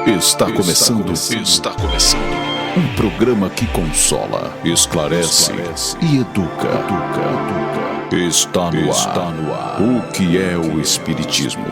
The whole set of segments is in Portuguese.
Está começando. Um programa que consola, esclarece e educa. Está no ar. O que é o Espiritismo?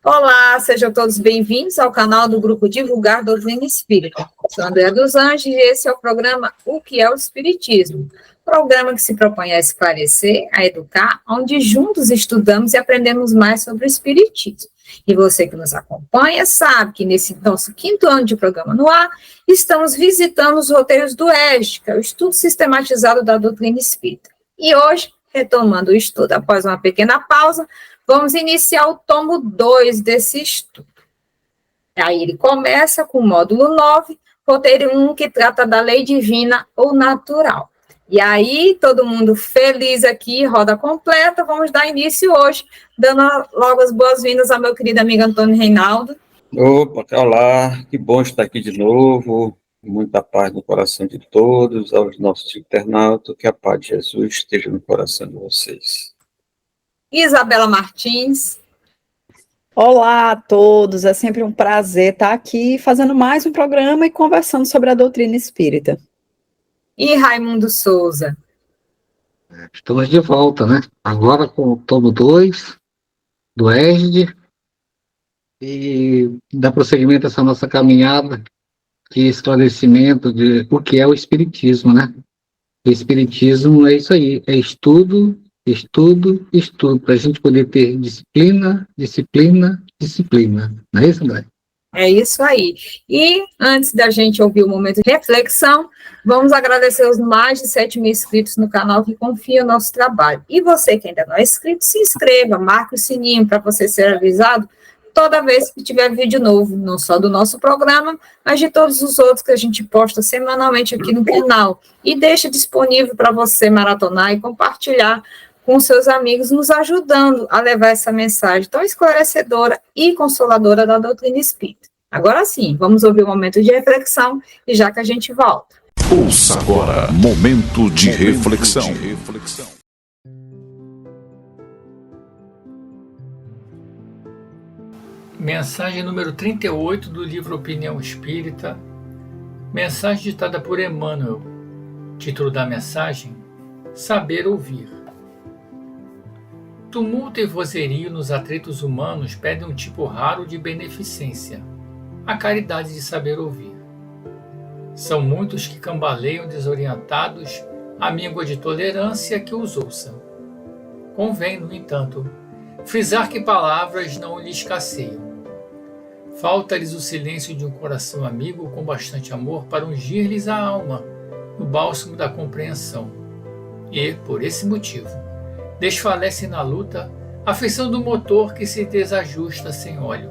Olá, sejam todos bem-vindos ao canal do Grupo Divulgar Doutrina Espírita. Sou André dos Anjos e esse é o programa O que é o Espiritismo? Programa que se propõe a esclarecer, a educar, onde juntos estudamos e aprendemos mais sobre o Espiritismo. E você que nos acompanha sabe que nesse nosso 5º ano de programa no ar, estamos visitando os roteiros do ESG, que é o Estudo Sistematizado da Doutrina Espírita. E hoje, retomando o estudo após uma pequena pausa, vamos iniciar o tomo 2 desse estudo. Aí ele começa com o módulo 9, roteiro 1, que trata da lei divina ou natural. E aí, todo mundo feliz aqui, roda completa, vamos dar início hoje, dando logo as boas-vindas ao meu querido amigo Antônio Reinaldo. Opa, olá, que bom estar aqui de novo, muita paz no coração de todos, aos nossos internautas, que a paz de Jesus esteja no coração de vocês. Isabela Martins. Olá a todos, é sempre um prazer estar aqui fazendo mais um programa e conversando sobre a doutrina espírita. E Raimundo Souza. Estamos de volta, né? Agora com o tomo 2 do ESG e dá prosseguimento a essa nossa caminhada de esclarecimento de o que é o Espiritismo, né? O Espiritismo é isso aí, é estudo, para a gente poder ter disciplina. Não é isso, André? É isso aí. E antes da gente ouvir o momento de reflexão, vamos agradecer os mais de 7 mil inscritos no canal que confiam no nosso trabalho. E você que ainda não é inscrito, se inscreva, marque o sininho para você ser avisado toda vez que tiver vídeo novo, não só do nosso programa, mas de todos os outros que a gente posta semanalmente aqui no canal. E deixa disponível para você maratonar e compartilhar com seus amigos, nos ajudando a levar essa mensagem tão esclarecedora e consoladora da doutrina espírita. Agora sim, vamos ouvir um momento de reflexão e já que a gente volta. Ouça agora, momento de reflexão. Mensagem número 38 do livro Opinião Espírita. Mensagem ditada por Emmanuel. Título da mensagem: Saber ouvir. Tumulto e vozerio nos atritos humanos pedem um tipo raro de beneficência, a caridade de saber ouvir. São muitos que cambaleiam desorientados à míngua de tolerância que os ouçam. Convém, no entanto, frisar que palavras não lhes escasseiam. Falta-lhes o silêncio de um coração amigo com bastante amor para ungir-lhes a alma no bálsamo da compreensão. E, por esse motivo, desfalece na luta a feição do motor que se desajusta sem óleo.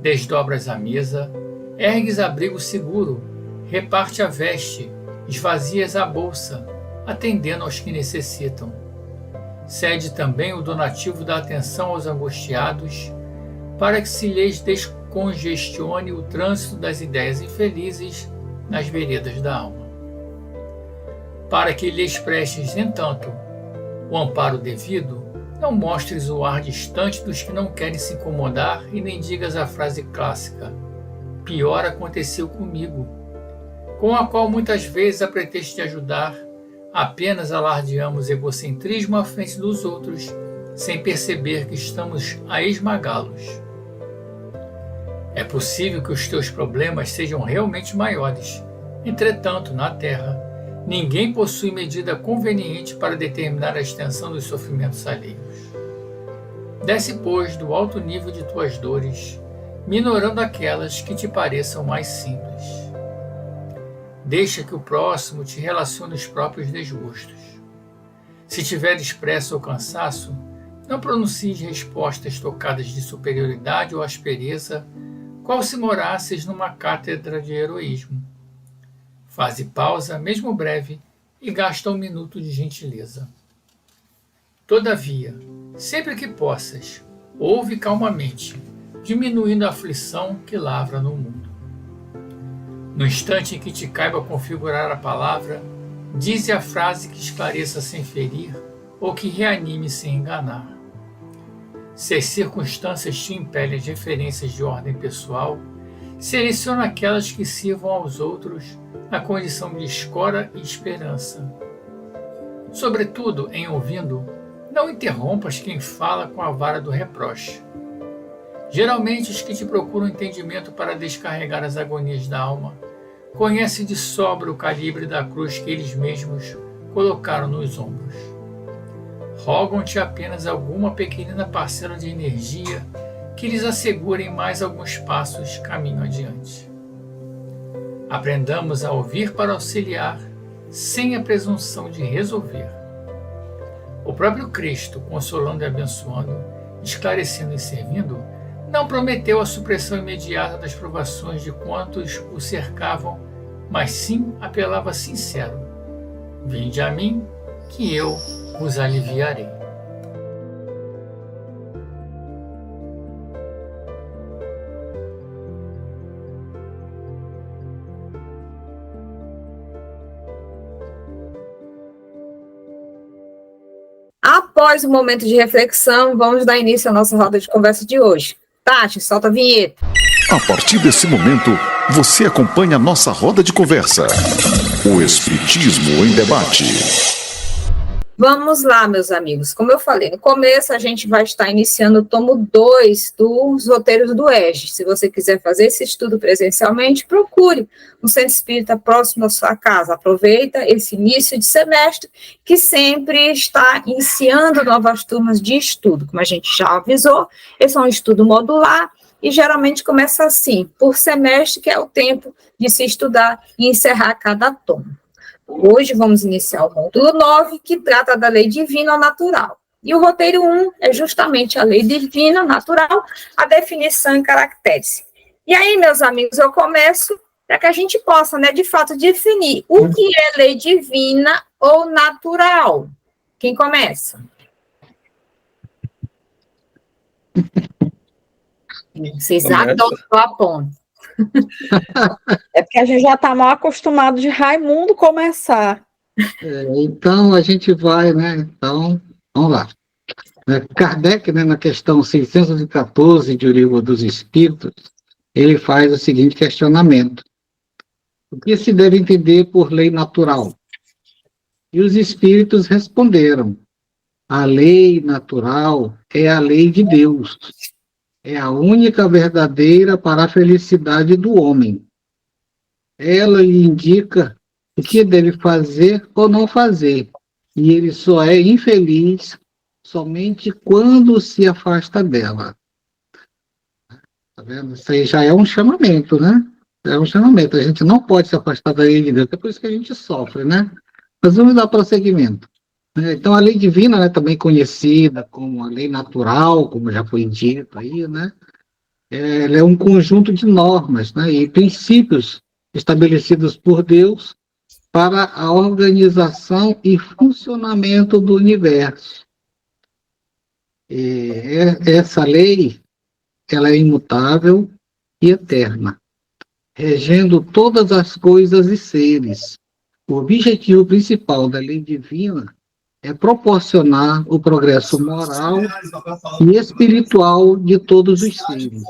Desdobras a mesa, ergues abrigo seguro, reparte a veste, esvazias a bolsa, atendendo aos que necessitam. Cede também o donativo da atenção aos angustiados, para que se lhes descongestione o trânsito das ideias infelizes nas veredas da alma. Para que lhes prestes, entanto, o amparo devido, não mostres o ar distante dos que não querem se incomodar e nem digas a frase clássica: pior aconteceu comigo, com a qual muitas vezes, a pretexto de ajudar, apenas alardeamos egocentrismo à frente dos outros, sem perceber que estamos a esmagá-los. É possível que os teus problemas sejam realmente maiores. Entretanto, na Terra, ninguém possui medida conveniente para determinar a extensão dos sofrimentos alheios. Desce, pois, do alto nível de tuas dores, minorando aquelas que te pareçam mais simples. Deixa que o próximo te relacione os próprios desgostos. Se tiveres pressa ou cansaço, não pronuncies respostas tocadas de superioridade ou aspereza, qual se morasses numa cátedra de heroísmo. Faze pausa, mesmo breve, e gasta 1 minuto de gentileza. Todavia, sempre que possas, ouve calmamente, diminuindo a aflição que lavra no mundo. No instante em que te caiba configurar a palavra, dize a frase que esclareça sem ferir ou que reanime sem enganar. Se as circunstâncias te impelem as referências de ordem pessoal, seleciona aquelas que sirvam aos outros na condição de escora e esperança. Sobretudo, em ouvindo, não interrompas quem fala com a vara do reproche. Geralmente, os que te procuram entendimento para descarregar as agonias da alma conhecem de sobra o calibre da cruz que eles mesmos colocaram nos ombros. Rogam-te apenas alguma pequenina parcela de energia que lhes assegurem mais alguns passos caminho adiante. Aprendamos a ouvir para auxiliar, sem a presunção de resolver. O próprio Cristo, consolando e abençoando, esclarecendo e servindo, não prometeu a supressão imediata das provações de quantos o cercavam, mas sim apelava sincero: vinde a mim, que eu vos aliviarei. Após o momento de reflexão, vamos dar início à nossa roda de conversa de hoje. Tati, solta a vinheta. A partir desse momento, você acompanha a nossa roda de conversa. O Espiritismo em Debate. Vamos lá, meus amigos. Como eu falei, no começo a gente vai estar iniciando o tomo 2 dos roteiros do ESG. Se você quiser fazer esse estudo presencialmente, procure um centro espírita próximo à sua casa. Aproveita esse início de semestre, que sempre está iniciando novas turmas de estudo. Como a gente já avisou, esse é um estudo modular e geralmente começa assim, por semestre, que é o tempo de se estudar e encerrar cada tomo. Hoje vamos iniciar o módulo 9, que trata da lei divina natural. E o roteiro 1 é justamente a lei divina natural, a definição e caracteres. E aí, meus amigos, eu começo para que a gente possa, de fato, definir o que é lei divina ou natural. Quem começa? Vocês adoram a ponte. É porque a gente já está mal acostumado de Raimundo começar. Então, a gente vai, Então, vamos lá. Kardec, na questão 614 de O Livro dos Espíritos, ele faz o seguinte questionamento: o que se deve entender por lei natural? E os espíritos responderam: a lei natural é a lei de Deus. É a única verdadeira para a felicidade do homem. Ela lhe indica o que deve fazer ou não fazer, e ele só é infeliz somente quando se afasta dela. Tá vendo? Isso aí já é um chamamento, É um chamamento. A gente não pode se afastar da lei de Deus, é por isso que a gente sofre, Mas vamos dar prosseguimento. Então, a lei divina, também conhecida como a lei natural, como já foi dito aí, ela é um conjunto de normas, e princípios estabelecidos por Deus para a organização e funcionamento do universo. Essa lei, ela é imutável e eterna, regendo todas as coisas e seres. O objetivo principal da lei divina é proporcionar o progresso moral e espiritual de todos os seres.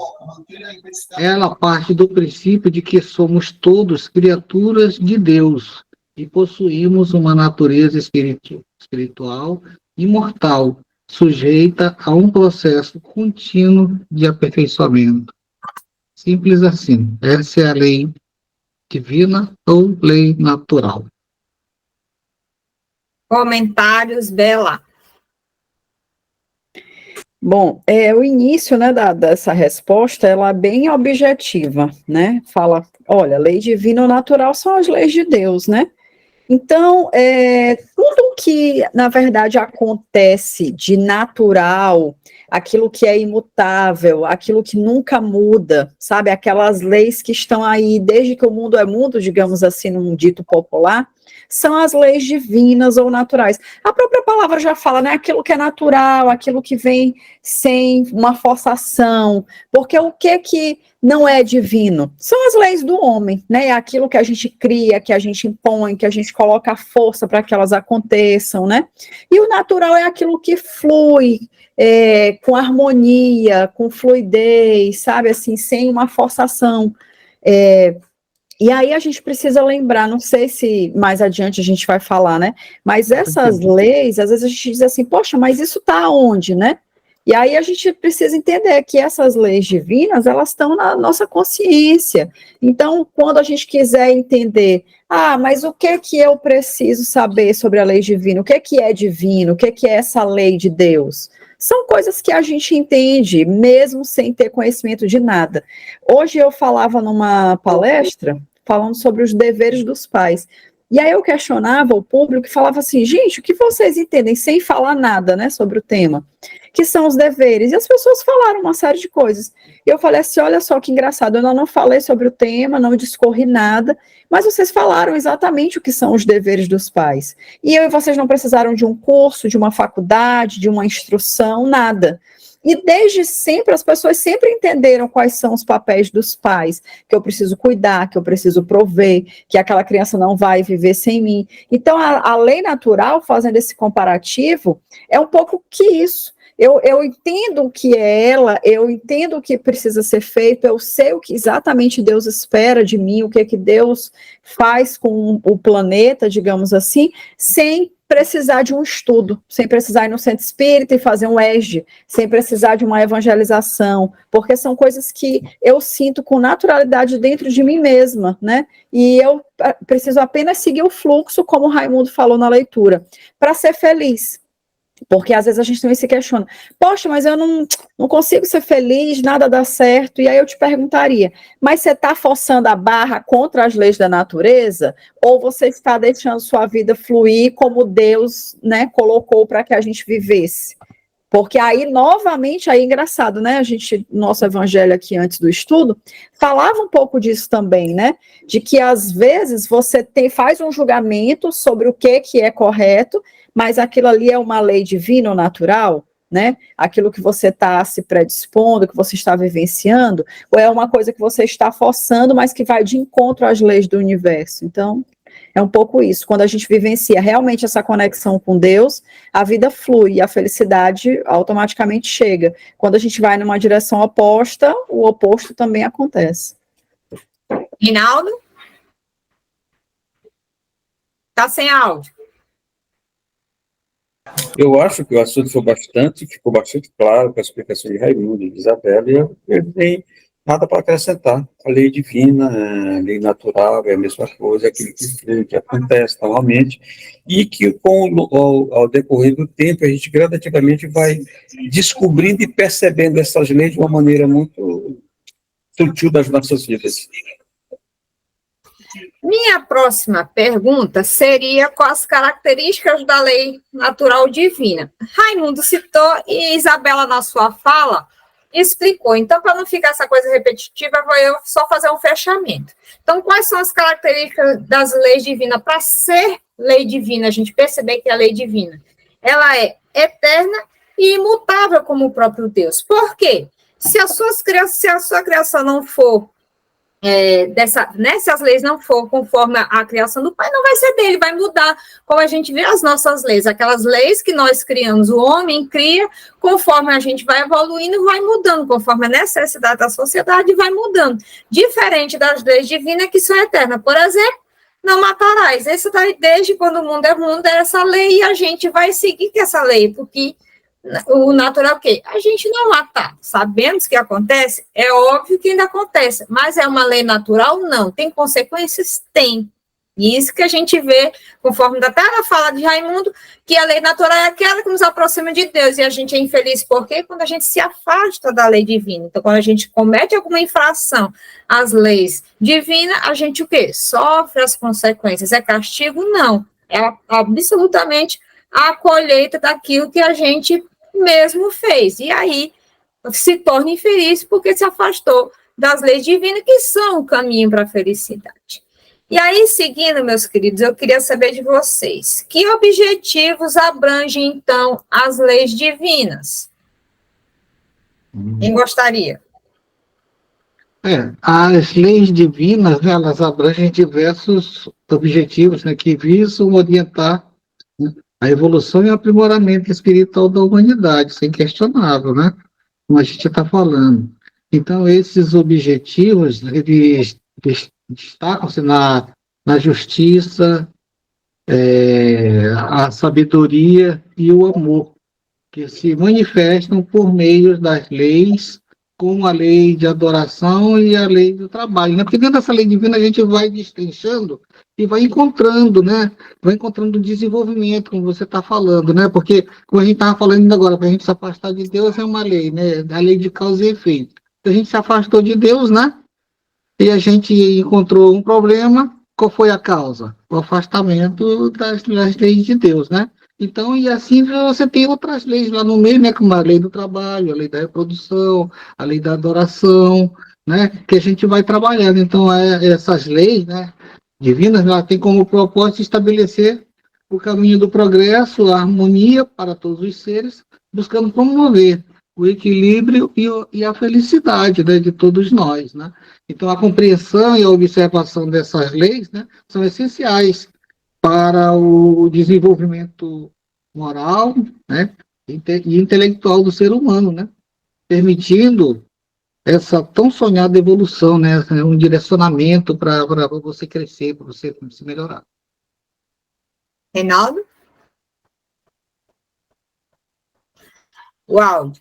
Ela parte do princípio de que somos todos criaturas de Deus e possuímos uma natureza espiritual imortal, sujeita a um processo contínuo de aperfeiçoamento. Simples assim. Essa é a lei divina ou lei natural. Comentários, Bela. Bom, o início, dessa resposta, ela é bem objetiva, Fala, olha, lei divina ou natural são as leis de Deus, Então, tudo que, na verdade, acontece de natural, aquilo que é imutável, aquilo que nunca muda, sabe? Aquelas leis que estão aí desde que o mundo é mundo, digamos assim, num dito popular, são as leis divinas ou naturais. A própria palavra já fala, né? Aquilo que é natural, aquilo que vem sem uma forçação, porque o que não é divino? São as leis do homem, né? É aquilo que a gente cria, que a gente impõe, que a gente coloca a força para que elas aconteçam, né? E o natural é aquilo que flui, com harmonia, com fluidez, sabe, assim, sem uma forçação. E aí a gente precisa lembrar, não sei se mais adiante a gente vai falar, né, mas essas leis, às vezes a gente diz assim, poxa, mas isso está onde, né? E aí a gente precisa entender que essas leis divinas, elas estão na nossa consciência. Então, quando a gente quiser entender, mas o que eu preciso saber sobre a lei divina? O que é divino? O que é essa lei de Deus? São coisas que a gente entende, mesmo sem ter conhecimento de nada. Hoje eu falava numa palestra, falando sobre os deveres dos pais. E aí eu questionava o público e falava assim, gente, o que vocês entendem, sem falar nada, né, sobre o tema? Que são os deveres. E as pessoas falaram uma série de coisas. E eu falei assim, olha só que engraçado, eu não falei sobre o tema, não discorri nada, mas vocês falaram exatamente o que são os deveres dos pais. E vocês não precisaram de um curso, de uma faculdade, de uma instrução, nada. E desde sempre, as pessoas sempre entenderam quais são os papéis dos pais, que eu preciso cuidar, que eu preciso prover, que aquela criança não vai viver sem mim. Então, a lei natural, fazendo esse comparativo, é um pouco que isso. Eu entendo o que é ela, eu entendo o que precisa ser feito, eu sei o que exatamente Deus espera de mim, o que Deus faz com o planeta, digamos assim, sem precisar de um estudo, sem precisar ir no centro espírita e fazer um ESG, sem precisar de uma evangelização, porque são coisas que eu sinto com naturalidade dentro de mim mesma, né? E eu preciso apenas seguir o fluxo, como o Raimundo falou na leitura, para ser feliz. Porque às vezes a gente também se questiona, poxa, mas eu não consigo ser feliz, nada dá certo, e aí eu te perguntaria, mas você está forçando a barra contra as leis da natureza, ou você está deixando sua vida fluir como Deus, né, colocou para que a gente vivesse? Porque aí, novamente, aí é engraçado, né, nosso evangelho aqui antes do estudo, falava um pouco disso também, né, de que às vezes você faz um julgamento sobre o que é correto, mas aquilo ali é uma lei divina ou natural, né? Aquilo que você está se predispondo, que você está vivenciando, ou é uma coisa que você está forçando, mas que vai de encontro às leis do universo. Então, é um pouco isso. Quando a gente vivencia realmente essa conexão com Deus, a vida flui e a felicidade automaticamente chega. Quando a gente vai numa direção oposta, o oposto também acontece. Rinaldo? Está sem áudio. Eu acho que o assunto ficou bastante claro com a explicação de Raimundo e de Isabela, e eu não tenho nada para acrescentar. A lei divina, a lei natural é a mesma coisa, aquilo que acontece normalmente, e que ao decorrer do tempo a gente gradativamente vai descobrindo e percebendo essas leis de uma maneira muito sutil das nossas vidas. Minha próxima pergunta seria quais as características da lei natural divina. Raimundo citou e Isabela, na sua fala, explicou. Então, para não ficar essa coisa repetitiva, vou eu só fazer um fechamento. Então, quais são as características das leis divinas? Para ser lei divina, a gente perceber que é a lei divina, ela é eterna e imutável como o próprio Deus. Por quê? Se a sua criação não for se as leis não for conforme a criação do Pai, não vai ser dele, vai mudar, como a gente vê as nossas leis, aquelas leis que nós criamos, o homem cria, conforme a gente vai evoluindo, vai mudando, conforme a necessidade da sociedade, vai mudando, diferente das leis divinas que são eternas. Por exemplo, não matarás, esse daí, desde quando o mundo é essa lei, e a gente vai seguir com essa lei, porque o natural é o quê? A gente não matar. Sabemos que acontece? É óbvio que ainda acontece. Mas é uma lei natural? Não. Tem consequências? Tem. E isso que a gente vê, conforme até na fala de Raimundo, que a lei natural é aquela que nos aproxima de Deus. E a gente é infeliz porque quando a gente se afasta da lei divina. Então, quando a gente comete alguma infração às leis divinas, a gente o quê? Sofre as consequências. É castigo? Não. É absolutamente a colheita daquilo que a gente mesmo fez. E aí se torna infeliz porque se afastou das leis divinas, que são o caminho para a felicidade. E aí, seguindo, meus queridos, eu queria saber de vocês, que objetivos abrangem, então, as leis divinas? Quem gostaria? As leis divinas, né, elas abrangem diversos objetivos, né, que visam orientar, né, a evolução e o aprimoramento espiritual da humanidade, isso é inquestionável, né, como a gente está falando. Então, esses objetivos, eles destacam-se na justiça, a sabedoria e o amor, que se manifestam por meio das leis, como a lei de adoração e a lei do trabalho, né? Porque dentro dessa lei divina a gente vai destrinchando e vai encontrando, né? Vai encontrando desenvolvimento, como você está falando, né? Porque, como a gente estava falando ainda agora, para a gente se afastar de Deus é uma lei, né? A lei de causa e efeito. Então, a gente se afastou de Deus, né? E a gente encontrou um problema. Qual foi a causa? O afastamento das leis de Deus, né? Então, e assim você tem outras leis lá no meio, né, como a lei do trabalho, a lei da reprodução, a lei da adoração, né, que a gente vai trabalhando. Então, essas leis, né, divinas, ela tem como propósito estabelecer o caminho do progresso, a harmonia para todos os seres, buscando promover o equilíbrio e a felicidade, né, de todos nós, né. Então, a compreensão e a observação dessas leis, né, são essenciais para o desenvolvimento moral, né, e intelectual do ser humano, né, permitindo essa tão sonhada evolução, né, um direcionamento para você crescer, para você se melhorar. Reinaldo? Uau!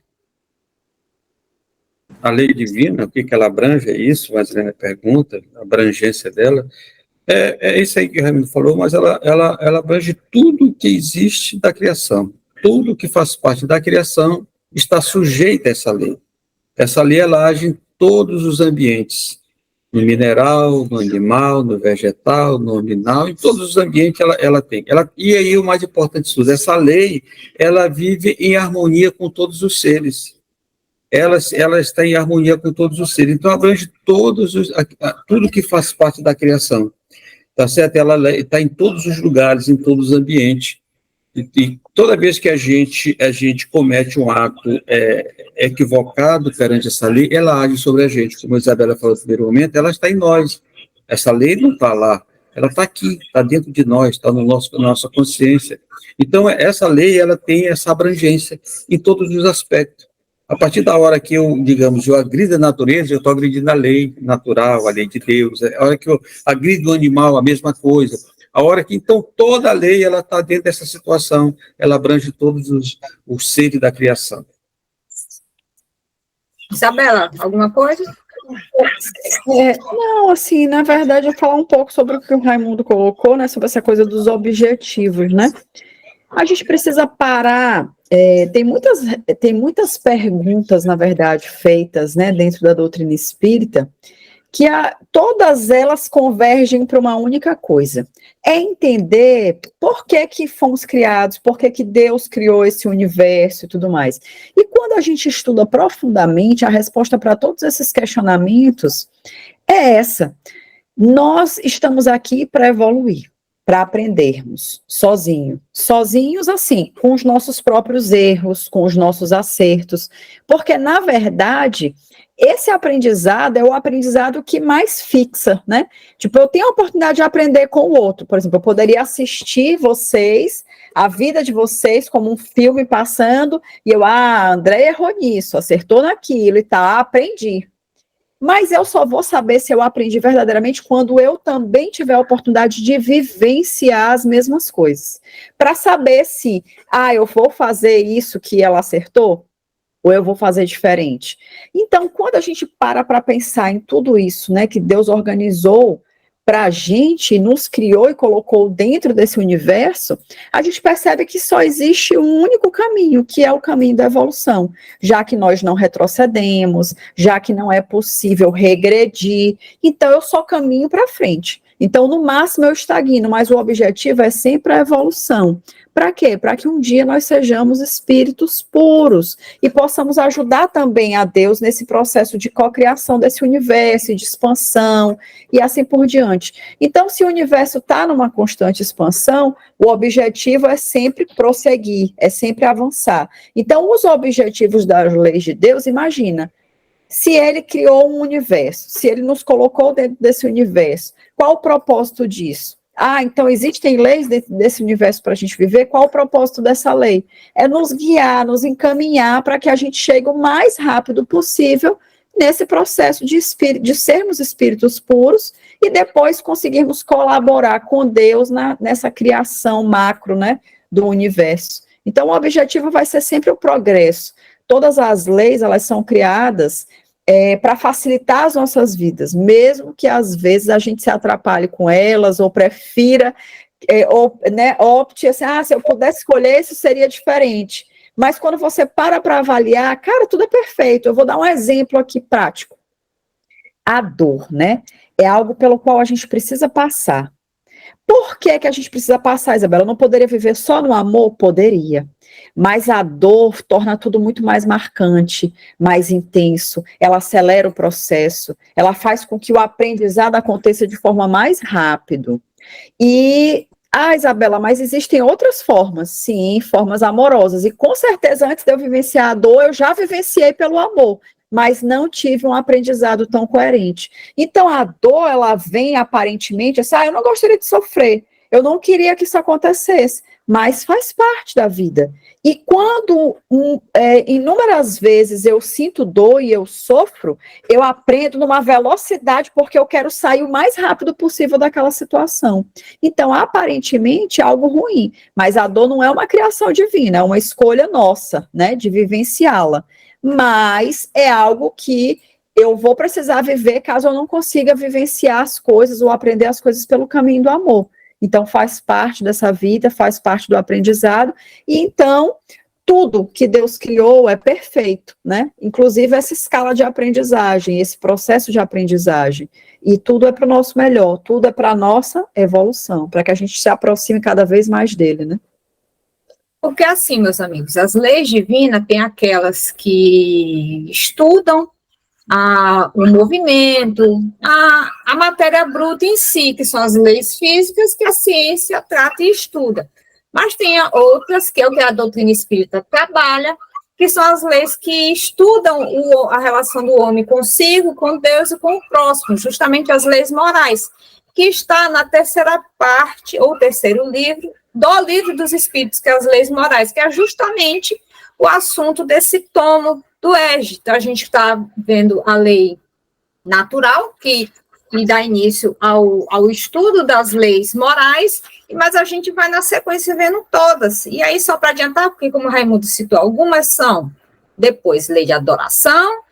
A lei divina, o que ela abrange, é isso, mas a pergunta, a abrangência dela, é isso aí que o Raimundo falou, mas ela abrange tudo que existe da criação. Tudo que faz parte da criação está sujeito a essa lei. Essa lei, ela age em todos os ambientes, no mineral, no animal, no vegetal, no nominal, em todos os ambientes ela tem. E aí, o mais importante de tudo, essa lei, ela vive em harmonia com todos os seres. Ela está em harmonia com todos os seres. Então, abrange tudo que faz parte da criação. Tá certo? Ela está em todos os lugares, em todos os ambientes. E toda vez que a gente comete um ato equivocado perante essa lei, ela age sobre a gente. Como a Isabela falou no primeiro momento, ela está em nós. Essa lei não está lá, ela está aqui, está dentro de nós, está na nossa consciência. Então, essa lei, ela tem essa abrangência em todos os aspectos. A partir da hora que eu agrido a natureza, eu estou agredindo a lei natural, a lei de Deus. A hora que eu agrido o animal, a mesma coisa. A hora que, então, toda a lei, ela está dentro dessa situação, ela abrange todos os seres da criação. Isabela, alguma coisa? Não, assim, na verdade, eu vou falar um pouco sobre o que o Raimundo colocou, né, sobre essa coisa dos objetivos, né? A gente precisa parar, tem muitas perguntas, na verdade, feitas, né, dentro da doutrina espírita, que todas elas convergem para uma única coisa, é entender por que fomos criados, por que Deus criou esse universo e tudo mais. E quando a gente estuda profundamente, a resposta para todos esses questionamentos é essa: nós estamos aqui para evoluir, para aprendermos sozinhos assim, com os nossos próprios erros, com os nossos acertos, porque, na verdade, esse aprendizado é o aprendizado que mais fixa, né? Tipo, eu tenho a oportunidade de aprender com o outro, por exemplo, eu poderia assistir vocês, a vida de vocês como um filme passando, e André errou nisso, acertou naquilo e tá, aprendi. Mas eu só vou saber se eu aprendi verdadeiramente quando eu também tiver a oportunidade de vivenciar as mesmas coisas. Para saber se, eu vou fazer isso que ela acertou, ou eu vou fazer diferente. Então, quando a gente para pensar em tudo isso, né, que Deus organizou para a gente, nos criou e colocou dentro desse universo, a gente percebe que só existe um único caminho, que é o caminho da evolução, já que nós não retrocedemos, já que não é possível regredir, então eu só caminho para frente. Então, no máximo, eu estagno, mas o objetivo é sempre a evolução, Para quê? Para que um dia nós sejamos espíritos puros e possamos ajudar também a Deus nesse processo de cocriação desse universo, de expansão e assim por diante. Então, se o universo está numa constante expansão, o objetivo é sempre prosseguir, é sempre avançar. Então, os objetivos das leis de Deus, imagina, se ele criou um universo, se ele nos colocou dentro desse universo, qual o propósito disso? Então existem leis dentro desse universo para a gente viver, qual o propósito dessa lei? É nos guiar, nos encaminhar para que a gente chegue o mais rápido possível nesse processo de sermos espíritos puros e depois conseguirmos colaborar com Deus nessa criação macro, né, do universo. Então o objetivo vai ser sempre o progresso. Todas as leis, elas são criadas para facilitar as nossas vidas, mesmo que às vezes a gente se atrapalhe com elas, ou prefira, opte assim, se eu pudesse escolher, isso seria diferente. Mas quando você para avaliar, cara, tudo é perfeito. Eu vou dar um exemplo aqui prático. A dor, né, é algo pelo qual a gente precisa passar. Por que a gente precisa passar, Isabela? Eu não poderia viver só no amor? Poderia. Mas a dor torna tudo muito mais marcante, mais intenso, ela acelera o processo, ela faz com que o aprendizado aconteça de forma mais rápido. E, Isabela, mas existem outras formas, sim, formas amorosas, e com certeza antes de eu vivenciar a dor, eu já vivenciei pelo amor, mas não tive um aprendizado tão coerente. Então, a dor, ela vem aparentemente assim, eu não gostaria de sofrer, eu não queria que isso acontecesse, mas faz parte da vida. E quando inúmeras vezes eu sinto dor e eu sofro, eu aprendo numa velocidade porque eu quero sair o mais rápido possível daquela situação. Então, aparentemente, é algo ruim, mas a dor não é uma criação divina, é uma escolha nossa, né, de vivenciá-la. Mas é algo que eu vou precisar viver caso eu não consiga vivenciar as coisas ou aprender as coisas pelo caminho do amor. Então, faz parte dessa vida, faz parte do aprendizado, e então, tudo que Deus criou é perfeito, né? Inclusive essa escala de aprendizagem, esse processo de aprendizagem, e tudo é para o nosso melhor, tudo é para a nossa evolução, para que a gente se aproxime cada vez mais dele, né? Porque assim, meus amigos, as leis divinas tem aquelas que estudam o movimento, a matéria bruta em si, que são as leis físicas que a ciência trata e estuda. Mas tem outras, que é o que a doutrina espírita trabalha, que são as leis que estudam a relação do homem consigo, com Deus e com o próximo, justamente as leis morais, que está na terceira parte, ou terceiro livro, do Livro dos Espíritos, que é as leis morais, que é justamente o assunto desse tomo do ESG. Então, a gente está vendo a lei natural, que dá início ao estudo das leis morais, mas a gente vai na sequência vendo todas. E aí, só para adiantar, porque como o Raimundo citou, algumas são depois lei de adoração,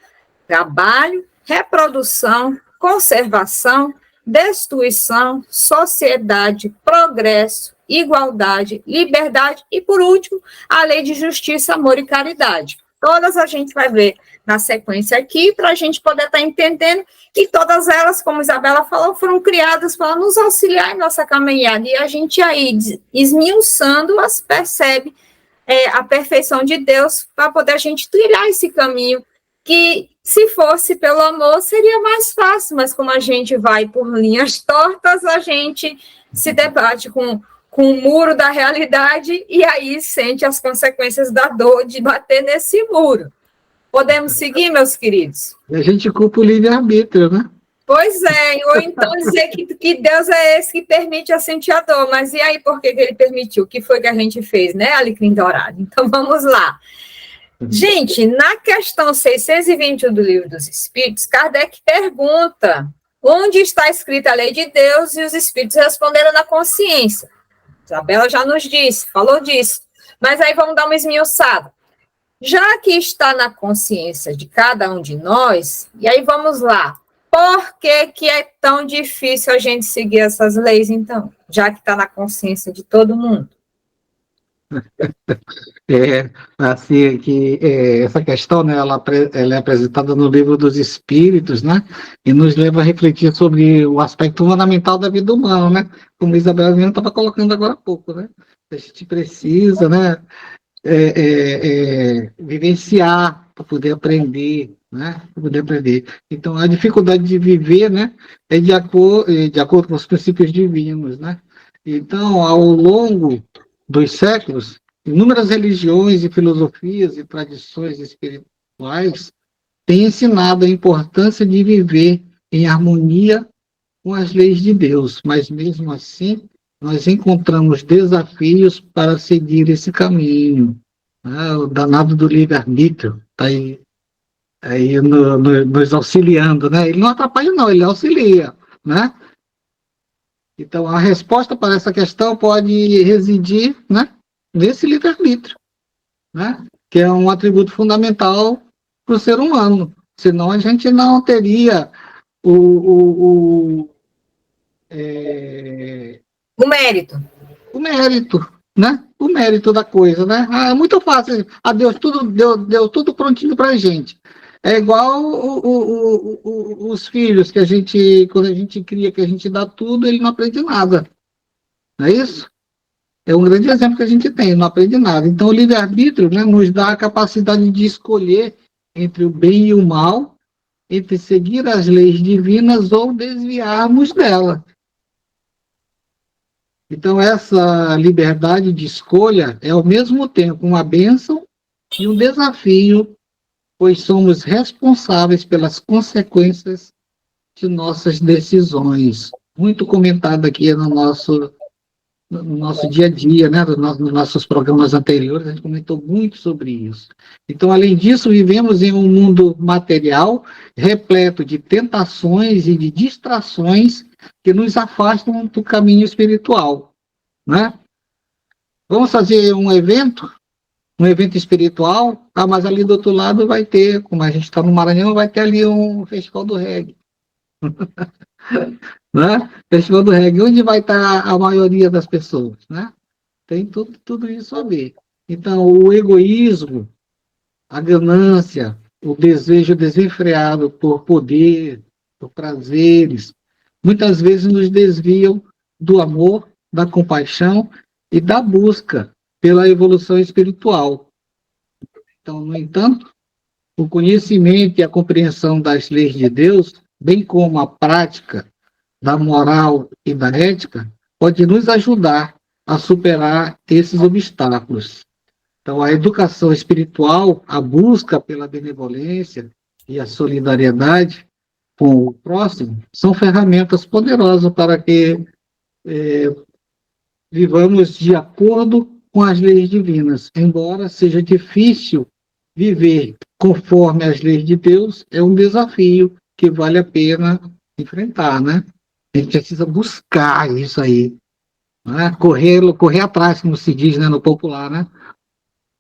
trabalho, reprodução, conservação, destruição, sociedade, progresso, igualdade, liberdade e, por último, a lei de justiça, amor e caridade. Todas a gente vai ver na sequência aqui, para a gente poder estar entendendo que todas elas, como Isabela falou, foram criadas para nos auxiliar em nossa caminhada, e a gente aí, esmiuçando-as, percebe a perfeição de Deus, para poder a gente trilhar esse caminho, que se fosse pelo amor seria mais fácil, mas como a gente vai por linhas tortas, a gente se debate com o muro da realidade, e aí sente as consequências da dor de bater nesse muro. Podemos seguir, meus queridos? E a gente culpa o livre-arbítrio, né? Pois é, ou então dizer que Deus é esse que permite a sentir a dor, mas e aí por que ele permitiu? O que foi que a gente fez, né, Alecrim Dourado? Então vamos lá. Gente, na questão 621 do Livro dos Espíritos, Kardec pergunta onde está escrita a lei de Deus, e os espíritos responderam na consciência. Isabela já nos disse, falou disso. Mas aí vamos dar uma esmiuçada. Já que está na consciência de cada um de nós, e aí vamos lá. Por que é tão difícil a gente seguir essas leis, então? Já que está na consciência de todo mundo. Assim, essa questão, né, ela é apresentada no Livro dos Espíritos, né, e nos leva a refletir sobre o aspecto fundamental da vida humana, né, como a Isabel estava colocando agora há pouco, né, a gente precisa, né, vivenciar para poder aprender, né, para poder aprender. Então, a dificuldade de viver, né, é de acordo com os princípios divinos, né. Então, ao longo dos séculos, inúmeras religiões e filosofias e tradições espirituais têm ensinado a importância de viver em harmonia com as leis de Deus, mas mesmo assim nós encontramos desafios para seguir esse caminho. O danado do livre-arbítrio está aí nos auxiliando, né? Ele não atrapalha, não, ele auxilia, né? Então, a resposta para essa questão pode residir, né, nesse livre-arbítrio, né, que é um atributo fundamental para o ser humano. Senão, a gente não teria o mérito. O mérito, né? O mérito da coisa, né? É muito fácil. A Deus tudo deu tudo prontinho para a gente. É igual os filhos que quando a gente cria, que a gente dá tudo, ele não aprende nada. Não é isso? É um grande exemplo que a gente tem, não aprende nada. Então, o livre-arbítrio, né, nos dá a capacidade de escolher entre o bem e o mal, entre seguir as leis divinas ou desviarmos dela. Então, essa liberdade de escolha é, ao mesmo tempo, uma bênção e um desafio, pois somos responsáveis pelas consequências de nossas decisões. Muito comentado aqui no nosso dia a dia, né? Nos nossos programas anteriores, a gente comentou muito sobre isso. Então, além disso, vivemos em um mundo material repleto de tentações e de distrações que nos afastam do caminho espiritual, né? Vamos fazer um evento espiritual, mas ali do outro lado vai ter, como a gente está no Maranhão, vai ter ali um festival do reggae. Né? Festival do reggae, onde vai estar a maioria das pessoas, né? Tem tudo isso a ver. Então, o egoísmo, a ganância, o desejo desenfreado por poder, por prazeres, muitas vezes nos desviam do amor, da compaixão e da busca pela evolução espiritual. Então, no entanto, o conhecimento e a compreensão das leis de Deus, bem como a prática da moral e da ética, pode nos ajudar a superar esses obstáculos. Então, a educação espiritual, a busca pela benevolência e a solidariedade com o próximo são ferramentas poderosas para que vivamos de acordo com as leis divinas. Embora seja difícil viver conforme as leis de Deus, é um desafio que vale a pena enfrentar, né? A gente precisa buscar isso aí, né? Correr atrás, como se diz, né, no popular, né?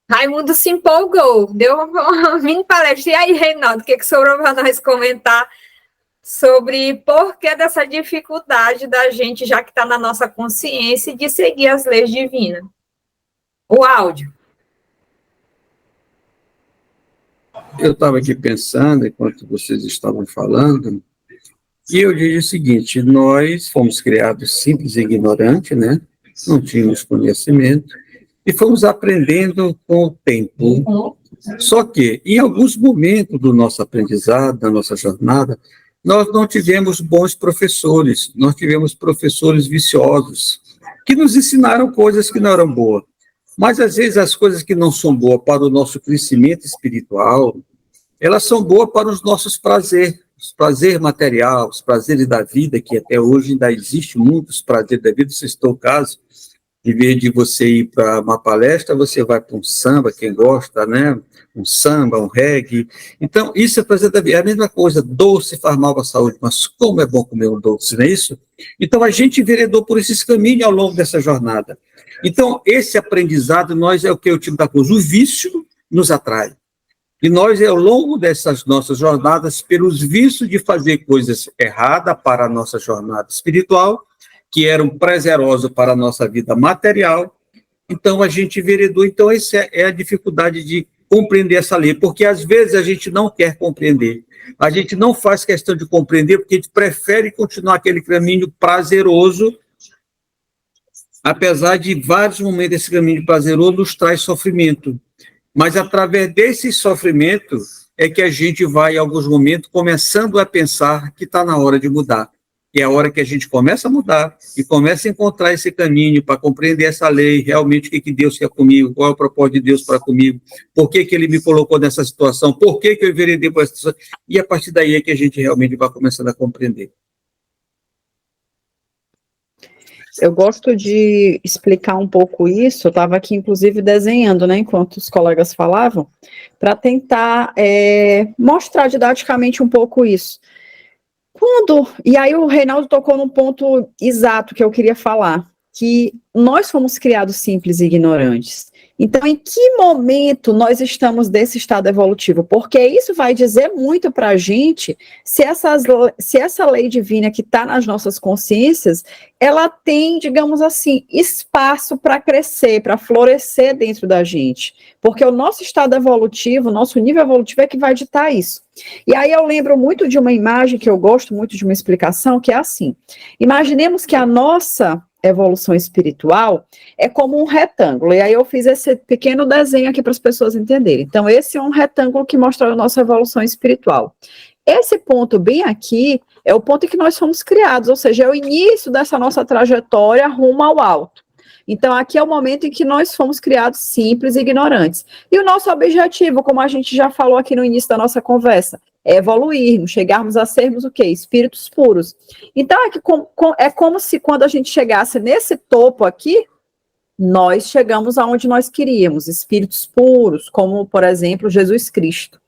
Raimundo se empolgou, deu uma mini palestra. E aí, Reinaldo, o que sobrou para nós comentar sobre por que dessa dificuldade da gente, já que está na nossa consciência, de seguir as leis divinas? O áudio. Eu estava aqui pensando, enquanto vocês estavam falando, e eu digo o seguinte: nós fomos criados simples e ignorantes, né? Não tínhamos conhecimento, e fomos aprendendo com o tempo. Só que, em alguns momentos do nosso aprendizado, da nossa jornada, nós não tivemos bons professores, nós tivemos professores viciosos, que nos ensinaram coisas que não eram boas. Mas, às vezes, as coisas que não são boas para o nosso crescimento espiritual, elas são boas para os nossos prazeres, os prazeres materiais, os prazeres da vida, que até hoje ainda existe muitos prazeres da vida. Se estou no caso, em vez de você ir para uma palestra, você vai para um samba, quem gosta, né? Um samba, um reggae. Então, isso é prazer da vida. É a mesma coisa, doce faz mal à saúde, mas como é bom comer um doce, não é isso? Então, a gente enveredou por esses caminhos ao longo dessa jornada. Então, esse aprendizado, nós é o que eu tipo da coisa, o vício nos atrai. E nós, ao longo dessas nossas jornadas, pelos vícios de fazer coisas erradas para a nossa jornada espiritual, que eram prazerosas para a nossa vida material, então a gente enveredou. Então essa é a dificuldade de compreender essa lei, porque às vezes a gente não quer compreender. A gente não faz questão de compreender porque a gente prefere continuar aquele caminho prazeroso, apesar de vários momentos esse caminho prazeroso nos traz sofrimento. Mas através desse sofrimento é que a gente vai, em alguns momentos, começando a pensar que está na hora de mudar. E é a hora que a gente começa a mudar e começa a encontrar esse caminho para compreender essa lei, realmente o que Deus quer comigo, qual é o propósito de Deus para comigo, por que Ele me colocou nessa situação, por que eu enveredei por essa situação. E a partir daí é que a gente realmente vai começando a compreender. Eu gosto de explicar um pouco isso, eu estava aqui, inclusive, desenhando, né, enquanto os colegas falavam, para tentar mostrar didaticamente um pouco isso. E aí o Reinaldo tocou num ponto exato que eu queria falar, que nós fomos criados simples e ignorantes. Então, em que momento nós estamos desse estado evolutivo? Porque isso vai dizer muito para a gente se essa lei divina que está nas nossas consciências, ela tem, digamos assim, espaço para crescer, para florescer dentro da gente. Porque o nosso estado evolutivo, o nosso nível evolutivo é que vai ditar isso. E aí eu lembro muito de uma imagem que eu gosto muito de uma explicação, que é assim: imaginemos que a nossa evolução espiritual é como um retângulo, e aí eu fiz esse pequeno desenho aqui para as pessoas entenderem. Então, esse é um retângulo que mostra a nossa evolução espiritual. Esse ponto bem aqui é o ponto em que nós fomos criados, ou seja, é o início dessa nossa trajetória rumo ao alto. Então, aqui é o momento em que nós fomos criados simples e ignorantes. E o nosso objetivo, como a gente já falou aqui no início da nossa conversa, é evoluirmos, chegarmos a sermos o quê? Espíritos puros. Então, é como se quando a gente chegasse nesse topo aqui, nós chegamos aonde nós queríamos, espíritos puros, como, por exemplo, Jesus Cristo.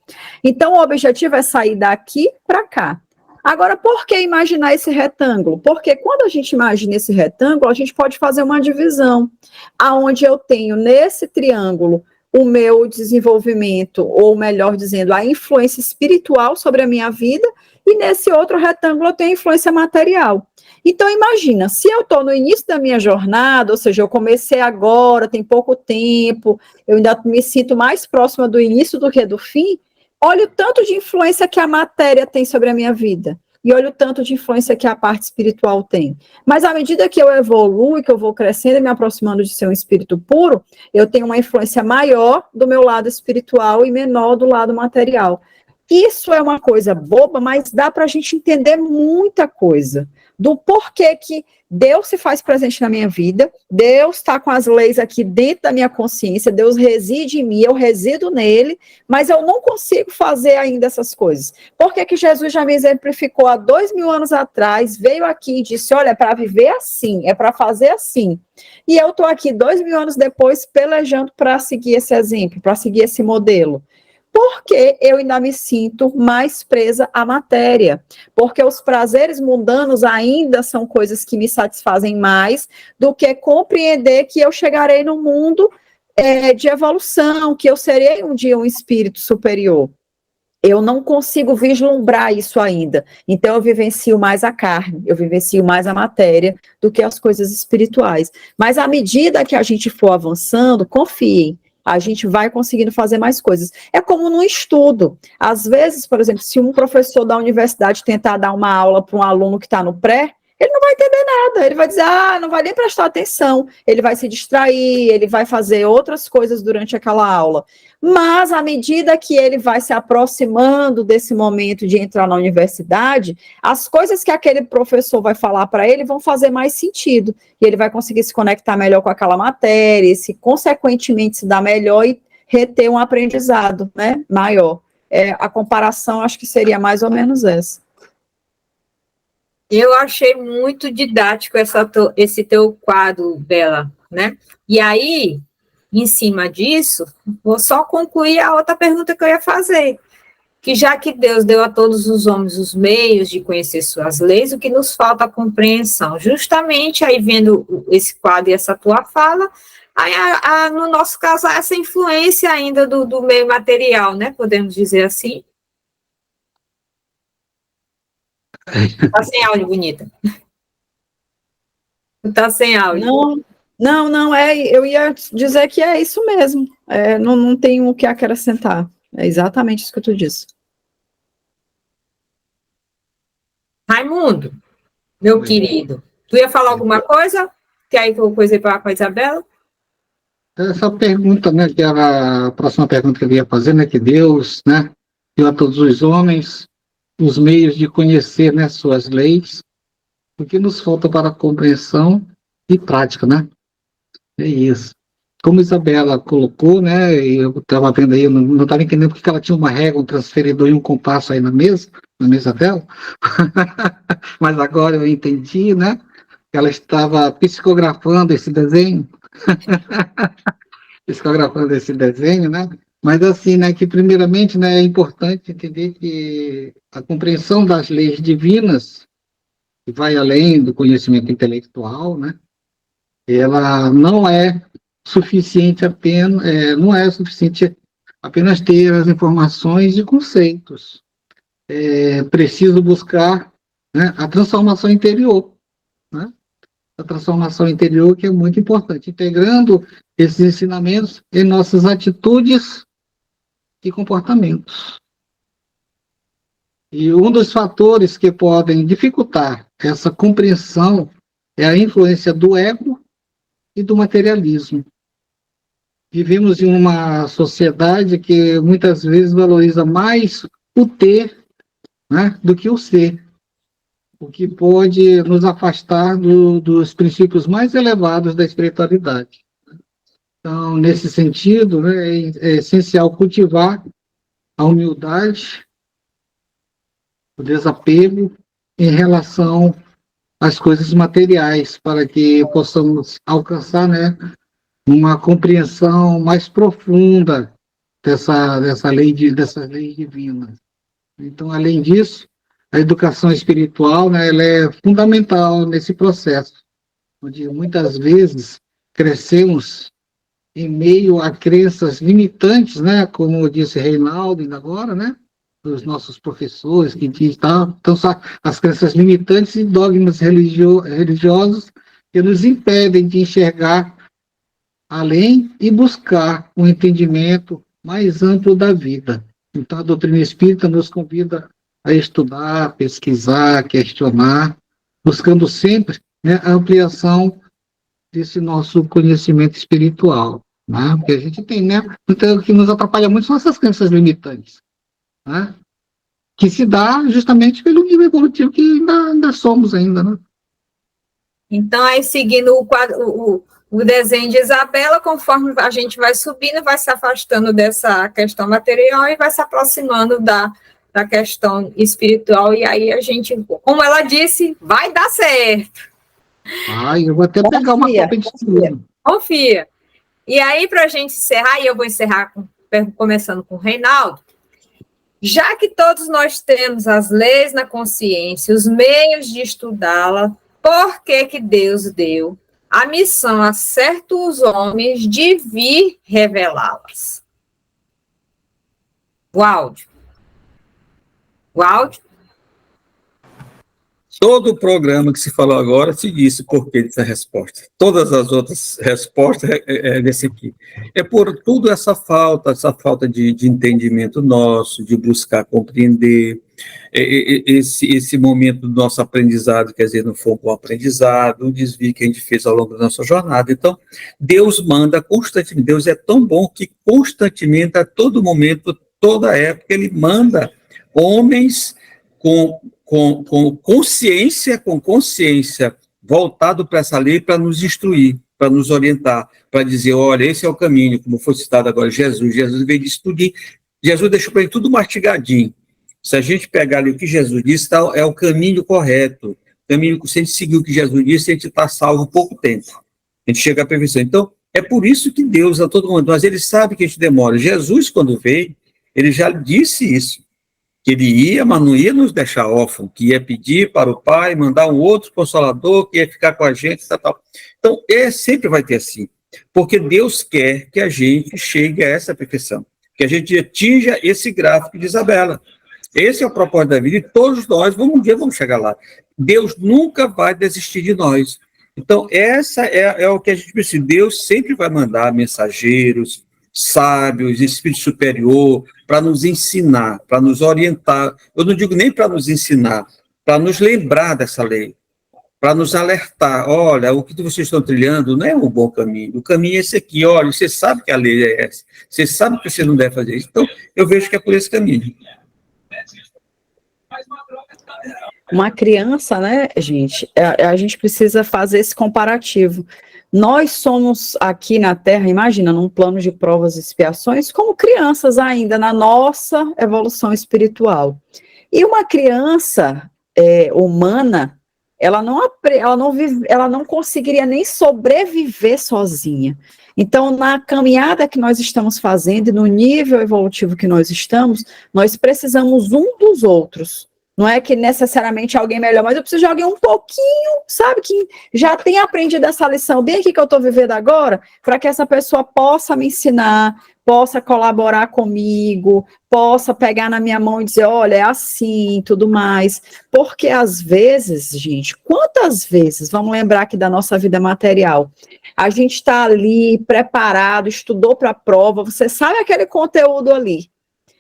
Então, o objetivo é sair daqui para cá. Agora, por que imaginar esse retângulo? Porque quando a gente imagina esse retângulo, a gente pode fazer uma divisão, aonde eu tenho nesse triângulo o meu desenvolvimento, ou melhor dizendo, a influência espiritual sobre a minha vida, e nesse outro retângulo eu tenho a influência material. Então, imagina, se eu estou no início da minha jornada, ou seja, eu comecei agora, tem pouco tempo, eu ainda me sinto mais próxima do início do que do fim, olha o tanto de influência que a matéria tem sobre a minha vida. E olha o tanto de influência que a parte espiritual tem. Mas à medida que eu evoluo, que eu vou crescendo e me aproximando de ser um espírito puro, eu tenho uma influência maior do meu lado espiritual e menor do lado material. Isso é uma coisa boba, mas dá para a gente entender muita coisa. Do porquê que Deus se faz presente na minha vida, Deus está com as leis aqui dentro da minha consciência, Deus reside em mim, eu resido nele, mas eu não consigo fazer ainda essas coisas. Por que que Jesus já me exemplificou há 2000 anos atrás, veio aqui e disse, olha, é para viver assim, é para fazer assim. E eu estou aqui 2000 anos depois pelejando para seguir esse exemplo, para seguir esse modelo. Porque eu ainda me sinto mais presa à matéria, porque os prazeres mundanos ainda são coisas que me satisfazem mais do que compreender que eu chegarei num mundo de evolução, que eu serei um dia um espírito superior. Eu não consigo vislumbrar isso ainda, então eu vivencio mais a carne, eu vivencio mais a matéria do que as coisas espirituais. Mas à medida que a gente for avançando, confiem, a gente vai conseguindo fazer mais coisas. É como num estudo. Às vezes, por exemplo, se um professor da universidade tentar dar uma aula para um aluno que está no pré, ele não vai entender nada, ele vai dizer, não vai nem prestar atenção, ele vai se distrair, ele vai fazer outras coisas durante aquela aula. Mas, à medida que ele vai se aproximando desse momento de entrar na universidade, as coisas que aquele professor vai falar para ele vão fazer mais sentido, e ele vai conseguir se conectar melhor com aquela matéria, e se, consequentemente, se dar melhor e reter um aprendizado, né, maior. A comparação, acho que seria mais ou menos essa. Eu achei muito didático esse teu quadro, Bela, né? E aí, em cima disso, vou só concluir a outra pergunta que eu ia fazer, que já que Deus deu a todos os homens os meios de conhecer suas leis, o que nos falta é a compreensão. Justamente aí, vendo esse quadro e essa tua fala, aí, no nosso caso, essa influência ainda do meio material, né? Podemos dizer assim. Tá sem áudio, bonita. Tá sem áudio. Não, Não, eu ia dizer que é isso mesmo. Não tenho o que acrescentar. É exatamente isso que tu disse. Raimundo, meu querido, tu ia falar alguma coisa? Que aí tu coisa para a Isabela? Essa pergunta, né, que era a próxima pergunta que eu ia fazer, né, que Deus, né, deu a todos os homens os meios de conhecer, né, suas leis, o que nos falta para a compreensão e prática, né? É isso. Como Isabela colocou, né, e eu estava vendo aí, eu não estava entendendo porque ela tinha uma régua, um transferidor e um compasso aí na mesa dela, mas agora eu entendi, né, que ela estava psicografando esse desenho, né, mas assim, né, que primeiramente, né, é importante entender que a compreensão das leis divinas, que vai além do conhecimento intelectual, né, ela não é suficiente apenas ter as informações e conceitos. É preciso buscar, né, a transformação interior, né? A transformação interior que é muito importante, integrando esses ensinamentos em nossas atitudes e comportamentos. E um dos fatores que podem dificultar essa compreensão é a influência do ego e do materialismo. Vivemos em uma sociedade que muitas vezes valoriza mais o ter, né, do que o ser, o que pode nos afastar dos princípios mais elevados da espiritualidade. Então, nesse sentido, né, é essencial cultivar a humildade, o desapego em relação às coisas materiais, para que possamos alcançar, né, uma compreensão mais profunda dessas leis divinas. Então, além disso, a educação espiritual, né, ela é fundamental nesse processo, onde muitas vezes crescemos em meio a crenças limitantes, né, como disse Reinaldo ainda agora, né, dos nossos professores que dizem, então, as crenças limitantes e dogmas religiosos que nos impedem de enxergar além e buscar um entendimento mais amplo da vida. Então, a doutrina espírita nos convida a estudar, pesquisar, questionar, buscando sempre, né, a ampliação desse nosso conhecimento espiritual. Né? Porque a gente tem, né? Então, o que nos atrapalha muito são essas crenças limitantes, né? Que se dá justamente pelo nível evolutivo que ainda somos ainda, né? Então, aí, seguindo o desenho de Isabela, conforme a gente vai subindo, vai se afastando dessa questão material e vai se aproximando da questão espiritual, e aí a gente, como ela disse, vai dar certo. Eu vou até pegar uma cópia de estudo. Confia. E aí, para a gente encerrar, e eu vou encerrar começando com o Reinaldo, já que todos nós temos as leis na consciência, os meios de estudá-la, por que Deus deu a missão a certos homens de vir revelá-las? O áudio. Todo o programa que se falou agora se disse por que dessa resposta. Todas as outras respostas é desse aqui. É por tudo essa falta de entendimento nosso, de buscar compreender esse momento do nosso aprendizado, quer dizer, não foi um bom aprendizado, um desvio que a gente fez ao longo da nossa jornada. Então, Deus manda constantemente, Deus é tão bom que constantemente, a todo momento, toda época, Ele manda homens com consciência voltado para essa lei, para nos instruir, para nos orientar, para dizer, olha, esse é o caminho, como foi citado agora, Jesus veio de estudar, Jesus deixou para ele tudo mastigadinho. Se a gente pegar ali o que Jesus disse, é o caminho correto, se a gente seguir o que Jesus disse, a gente está salvo pouco tempo, a gente chega à perfeição. Então, é por isso que Deus, a todo momento, mas Ele sabe que a gente demora. Jesus, quando veio, Ele já disse isso, que Ele ia, mas não ia nos deixar órfãos, que ia pedir para o Pai, mandar um outro Consolador, que ia ficar com a gente, tal. Então, sempre vai ter assim, porque Deus quer que a gente chegue a essa perfeição, que a gente atinja esse gráfico de Isabela. Esse é o propósito da vida, e todos nós, um dia vamos chegar lá. Deus nunca vai desistir de nós. Então, essa é o que a gente precisa. Deus sempre vai mandar mensageiros, sábios, espírito superior, para nos ensinar, para nos orientar. Eu não digo nem para nos ensinar, para nos lembrar dessa lei, para nos alertar. Olha, o que vocês estão trilhando não é um bom caminho. O caminho é esse aqui. Olha, você sabe que a lei é essa. Você sabe que você não deve fazer isso. Então, eu vejo que é por esse caminho. Uma criança, né, gente, a gente precisa fazer esse comparativo. Nós somos aqui na Terra, imagina, num plano de provas e expiações, como crianças ainda na nossa evolução espiritual. E uma criança humana, ela não conseguiria nem sobreviver sozinha. Então, na caminhada que nós estamos fazendo, e no nível evolutivo que nós estamos, nós precisamos um dos outros. Não é que necessariamente alguém melhor, mas eu preciso de alguém um pouquinho, sabe, que já tenha aprendido essa lição bem aqui que eu estou vivendo agora, para que essa pessoa possa me ensinar, possa colaborar comigo, possa pegar na minha mão e dizer, olha, é assim, tudo mais. Porque às vezes, gente, quantas vezes, vamos lembrar aqui da nossa vida material, a gente está ali preparado, estudou para a prova, você sabe aquele conteúdo ali,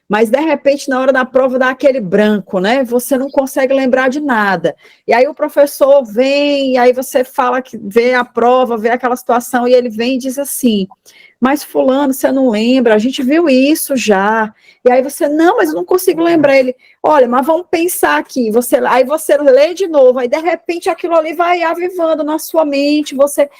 mas de repente na hora da prova dá aquele branco, né? Você não consegue lembrar de nada. E aí o professor vem, e aí você fala que vê a prova, vê aquela situação, e ele vem e diz assim, mas fulano, você não lembra, a gente viu isso já. E aí você, não, mas eu não consigo lembrar. Ele, olha, mas vamos pensar aqui. Aí você lê de novo, aí de repente aquilo ali vai avivando na sua mente, você,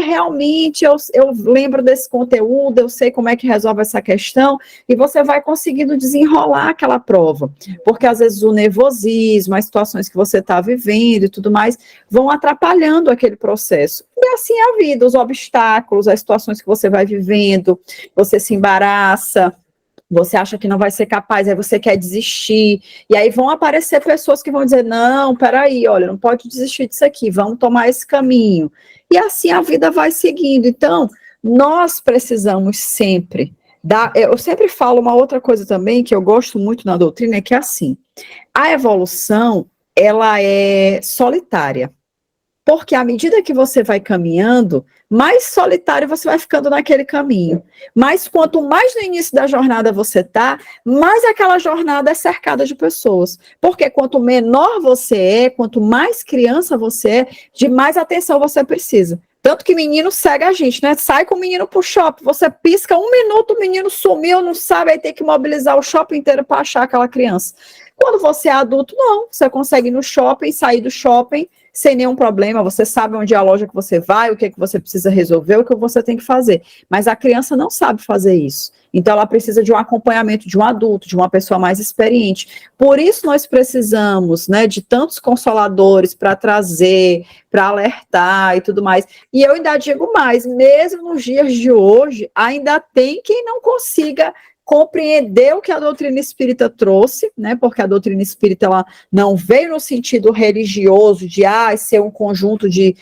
realmente, eu lembro desse conteúdo, eu sei como é que resolve essa questão, e você vai conseguindo desenrolar aquela prova. Porque às vezes o nervosismo, as situações que você está vivendo e tudo mais, vão atrapalhando aquele processo. E assim é a vida, os obstáculos, as situações que você vai vivendo, você se embaraça, você acha que não vai ser capaz, aí você quer desistir, e aí vão aparecer pessoas que vão dizer, não, peraí, olha, não pode desistir disso aqui, vamos tomar esse caminho. E assim a vida vai seguindo. Então, nós precisamos sempre eu sempre falo uma outra coisa também, que eu gosto muito na doutrina, é que é assim, a evolução, ela é solitária. Porque à medida que você vai caminhando, mais solitário você vai ficando naquele caminho. Mas quanto mais no início da jornada você está, mais aquela jornada é cercada de pessoas. Porque quanto menor você é, quanto mais criança você é, de mais atenção você precisa. Tanto que menino segue a gente, né? Sai com o menino pro shopping, você pisca 1 minuto, o menino sumiu, não sabe, aí tem que mobilizar o shopping inteiro para achar aquela criança. Quando você é adulto, não. Você consegue ir no shopping, sair do shopping sem nenhum problema, você sabe onde é a loja que você vai, o que é que você precisa resolver, o que você tem que fazer. Mas a criança não sabe fazer isso. Então, ela precisa de um acompanhamento de um adulto, de uma pessoa mais experiente. Por isso, nós precisamos, né, de tantos consoladores para trazer, para alertar e tudo mais. E eu ainda digo mais, mesmo nos dias de hoje, ainda tem quem não consiga compreender o que a doutrina espírita trouxe, né, porque a doutrina espírita ela não veio no sentido religioso de ser um conjunto de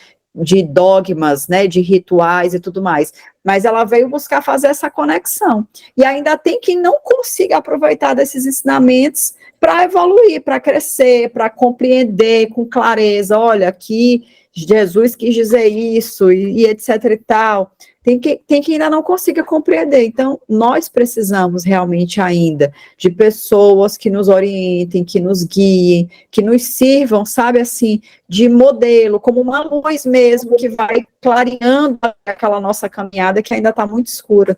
dogmas, né, de rituais e tudo mais, mas ela veio buscar fazer essa conexão. E ainda tem quem não consiga aproveitar desses ensinamentos para evoluir, para crescer, para compreender com clareza, olha, aqui Jesus quis dizer isso, e etc e tal. Tem que ainda não consiga compreender. Então, nós precisamos realmente ainda de pessoas que nos orientem, que nos guiem, que nos sirvam, sabe, assim, de modelo, como uma luz mesmo, que vai clareando aquela nossa caminhada que ainda está muito escura.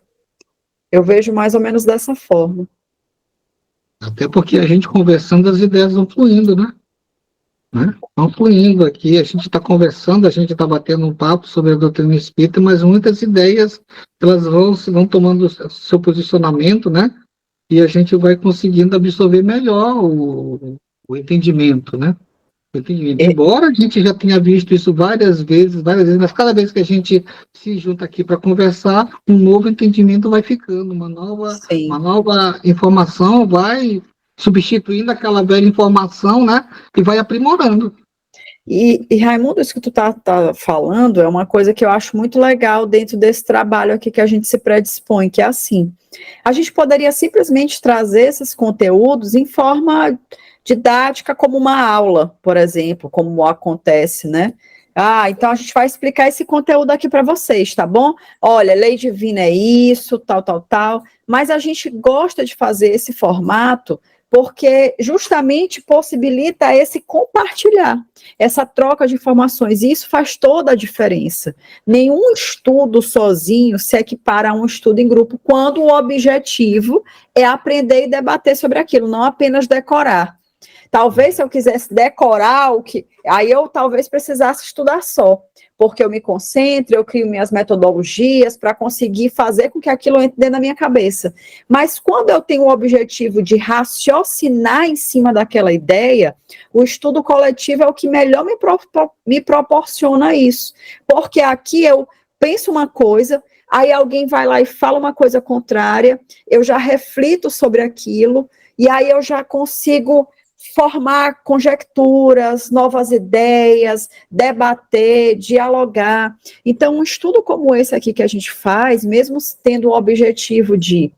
Eu vejo mais ou menos dessa forma. Até porque a gente conversando, as ideias vão fluindo, né? Estão fluindo aqui, a gente está conversando, a gente está batendo um papo sobre a doutrina espírita, mas muitas ideias, elas vão tomando seu posicionamento, né? E a gente vai conseguindo absorver melhor o entendimento, né? Embora a gente já tenha visto isso várias vezes, mas cada vez que a gente se junta aqui para conversar, um novo entendimento vai ficando, uma nova informação vai substituindo aquela velha informação, né, e vai aprimorando. E Raimundo, isso que tu tá falando é uma coisa que eu acho muito legal dentro desse trabalho aqui que a gente se predispõe, que é assim, a gente poderia simplesmente trazer esses conteúdos em forma didática como uma aula, por exemplo, como acontece, né? Ah, então a gente vai explicar esse conteúdo aqui para vocês, tá bom? Olha, lei divina é isso, tal, tal, tal, mas a gente gosta de fazer esse formato porque justamente possibilita esse compartilhar, essa troca de informações, e isso faz toda a diferença. Nenhum estudo sozinho se equipara a um estudo em grupo, quando o objetivo é aprender e debater sobre aquilo, não apenas decorar. Talvez se eu quisesse decorar o que, aí eu talvez precisasse estudar só, porque eu me concentro, eu crio minhas metodologias para conseguir fazer com que aquilo entre dentro da minha cabeça. Mas quando eu tenho o objetivo de raciocinar em cima daquela ideia, o estudo coletivo é o que melhor me proporciona isso, porque aqui eu penso uma coisa, aí alguém vai lá e fala uma coisa contrária, eu já reflito sobre aquilo, e aí eu já consigo formar conjecturas, novas ideias, debater, dialogar. Então, um estudo como esse aqui que a gente faz, mesmo tendo o objetivo de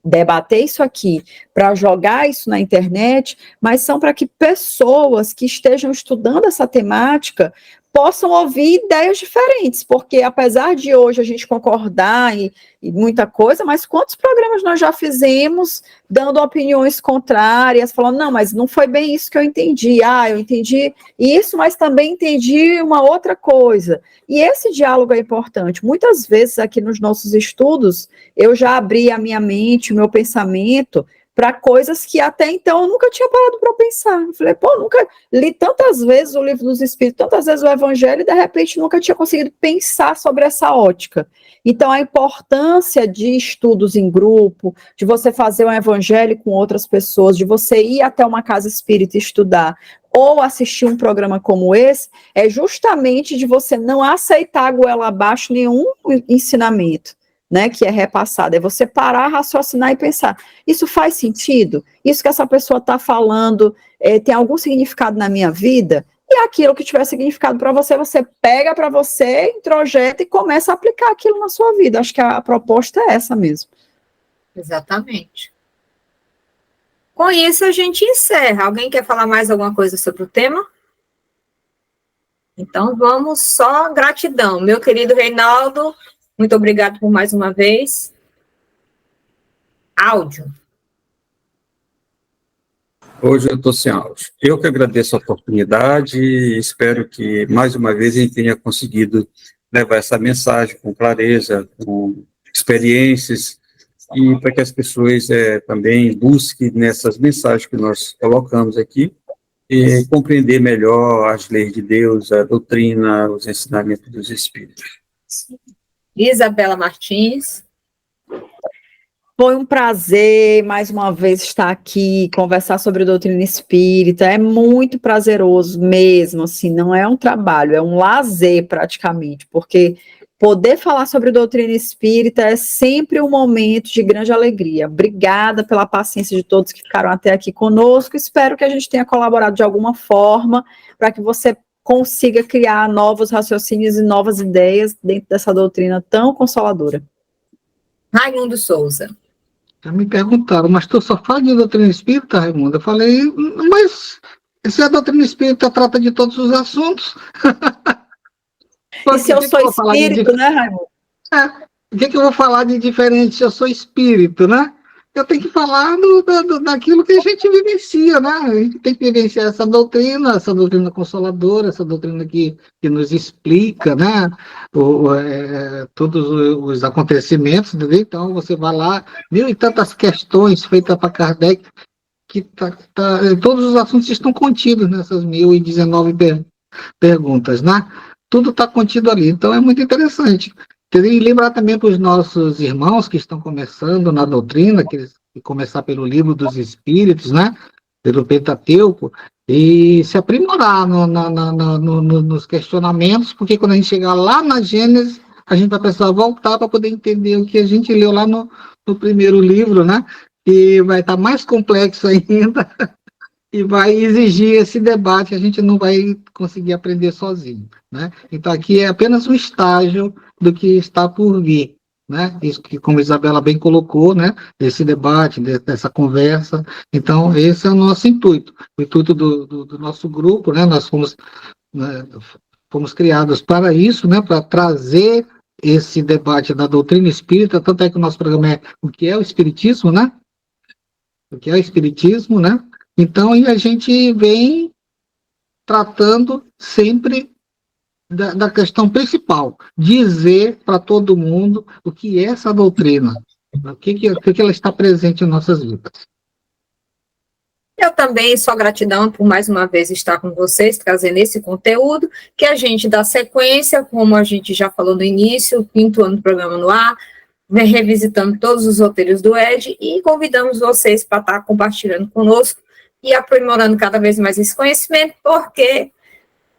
debater isso aqui, para jogar isso na internet, mas são para que pessoas que estejam estudando essa temática possam ouvir ideias diferentes, porque apesar de hoje a gente concordar e muita coisa, mas quantos programas nós já fizemos dando opiniões contrárias, falando, não, mas não foi bem isso que eu entendi, eu entendi isso, mas também entendi uma outra coisa. E esse diálogo é importante. Muitas vezes aqui nos nossos estudos, eu já abri a minha mente, o meu pensamento, para coisas que até então eu nunca tinha parado para pensar. Eu falei, nunca li tantas vezes o Livro dos Espíritos, tantas vezes o Evangelho, e de repente nunca tinha conseguido pensar sobre essa ótica. Então, a importância de estudos em grupo, de você fazer um Evangelho com outras pessoas, de você ir até uma casa espírita e estudar, ou assistir um programa como esse, é justamente de você não aceitar a goela abaixo nenhum ensinamento, né, que é repassado, é você parar, raciocinar e pensar, isso faz sentido? Isso que essa pessoa está falando tem algum significado na minha vida? E aquilo que tiver significado para você, você pega para você, introjeta e começa a aplicar aquilo na sua vida. Acho que a proposta é essa mesmo. Exatamente. Com isso, a gente encerra. Alguém quer falar mais alguma coisa sobre o tema? Então, vamos só gratidão. Meu querido Reinaldo, muito obrigado por mais uma vez. Áudio. Hoje eu estou sem áudio. Eu que agradeço a oportunidade e espero que, mais uma vez, a gente tenha conseguido levar essa mensagem com clareza, com experiências, e para que as pessoas também busquem nessas mensagens que nós colocamos aqui, e compreender melhor as leis de Deus, a doutrina, os ensinamentos dos Espíritos. Isabela Martins. Foi um prazer, mais uma vez, estar aqui, conversar sobre doutrina espírita. É muito prazeroso mesmo, assim, não é um trabalho, é um lazer praticamente, porque poder falar sobre doutrina espírita é sempre um momento de grande alegria. Obrigada pela paciência de todos que ficaram até aqui conosco. Espero que a gente tenha colaborado de alguma forma para que você consiga criar novos raciocínios e novas ideias dentro dessa doutrina tão consoladora. Raimundo Souza. Já me perguntaram, mas tu só fala de doutrina espírita, Raimundo? Eu falei, mas se a doutrina espírita trata de todos os assuntos... E se eu sou espírito, né, Raimundo? O que eu vou falar de diferente se eu sou espírito, né? Eu tenho que falar daquilo que a gente vivencia, né? A gente tem que vivenciar essa doutrina consoladora, essa doutrina que nos explica, né? Todos os acontecimentos, entendeu? Então, você vai lá, mil e tantas questões feitas para Kardec, que todos os assuntos estão contidos nessas 1019 perguntas, né? Tudo está contido ali, então é muito interessante. E lembrar também para os nossos irmãos que estão começando na doutrina, que começar pelo Livro dos Espíritos, né? Pelo Pentateuco, e se aprimorar nos questionamentos, porque quando a gente chegar lá na Gênesis, a gente vai precisar voltar para poder entender o que a gente leu lá no primeiro livro, né? E vai estar mais complexo ainda, e vai exigir esse debate, a gente não vai conseguir aprender sozinho, né? Então, aqui é apenas um estágio do que está por vir, né? Isso que, como a Isabela bem colocou, né? Esse debate, dessa conversa. Então, esse é o nosso intuito. O intuito do nosso grupo, né? Nós fomos, né, fomos criados para isso, né, para trazer esse debate da doutrina espírita, tanto é que o nosso programa é o que é o Espiritismo, né? O que é o Espiritismo, né? Então, e a gente vem tratando sempre da questão principal, dizer para todo mundo o que é essa doutrina, o que ela está presente em nossas vidas. Eu também só gratidão por mais uma vez estar com vocês, trazendo esse conteúdo, que a gente dá sequência, como a gente já falou no início, 5º ano do programa no ar, vem revisitando todos os roteiros do ED e convidamos vocês para estar compartilhando conosco e aprimorando cada vez mais esse conhecimento, porque,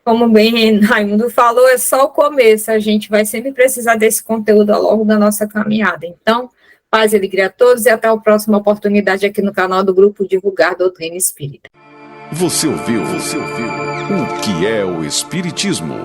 como bem Raimundo falou, é só o começo, a gente vai sempre precisar desse conteúdo ao longo da nossa caminhada. Então, paz e alegria a todos e até a próxima oportunidade aqui no canal do Grupo Divulgar Doutrina Espírita. Você ouviu o que é o Espiritismo?